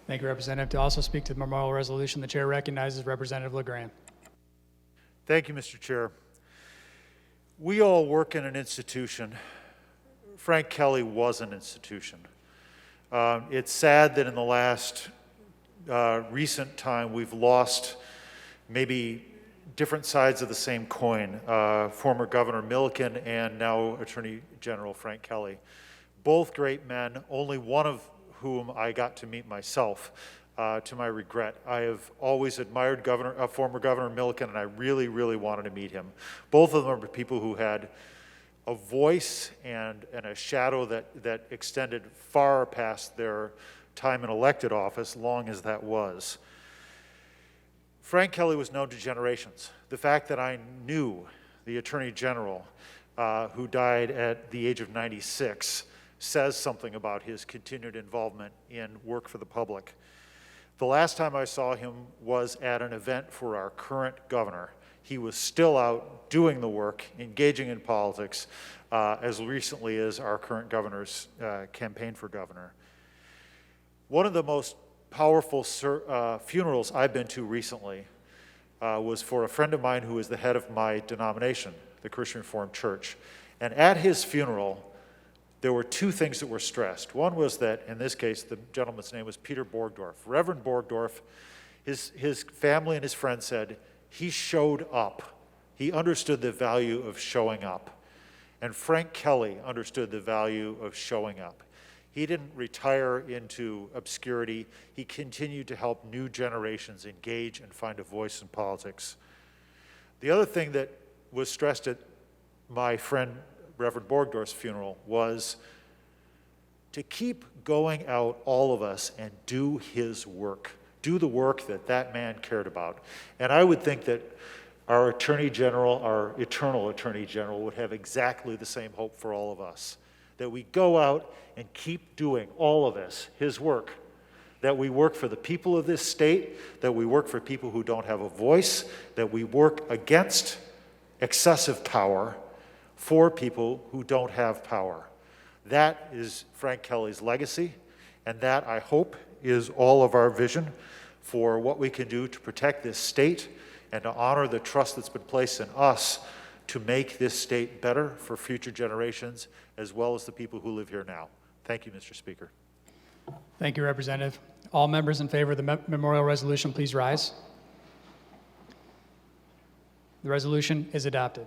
Thank you, Representative. To also speak to the memorial resolution, the chair recognizes Representative LaGrand. Thank you, Mr. Chair. We all work in an institution. Frank Kelley was an institution. It's sad that in the last recent time we've lost maybe different sides of the same coin, former Governor Milliken and now Attorney General Frank Kelley. Both great men, only one of whom I got to meet myself, to my regret. I have always admired former Governor Milliken, and I really, really wanted to meet him. Both of them are people who had a voice and a shadow that extended far past their time in elected office, long as that was. Frank Kelley was known to generations. The fact that I knew the Attorney General, who died at the age of 96, says something about his continued involvement in work for the public. The last time I saw him was at an event for our current governor. He was still out doing the work, engaging in politics, as recently as our current governor's campaign for governor. One of the most powerful funerals I've been to recently was for a friend of mine who is the head of my denomination, the Christian Reformed Church. And at his funeral, there were two things that were stressed. One was that, in this case, the gentleman's name was Peter Borgdorf. Reverend Borgdorf, his family and his friends said, he showed up. He understood the value of showing up. And Frank Kelley understood the value of showing up. He didn't retire into obscurity. He continued to help new generations engage and find a voice in politics. The other thing that was stressed at my friend Reverend Borgdorf's funeral was to keep going out, all of us, and do his work. Do the work that that man cared about. And I would think that our Attorney General, our eternal Attorney General, would have exactly the same hope for all of us. That we go out and keep doing, all of us, his work. That we work for the people of this state, that we work for people who don't have a voice, that we work against excessive power for people who don't have power. That is Frank Kelley's legacy, and that, I hope, is all of our vision for what we can do to protect this state and to honor the trust that's been placed in us to make this state better for future generations, as well as the people who live here now. Thank you, Mr. Speaker. Thank you, Representative. All members in favor of the memorial resolution, please rise. The resolution is adopted.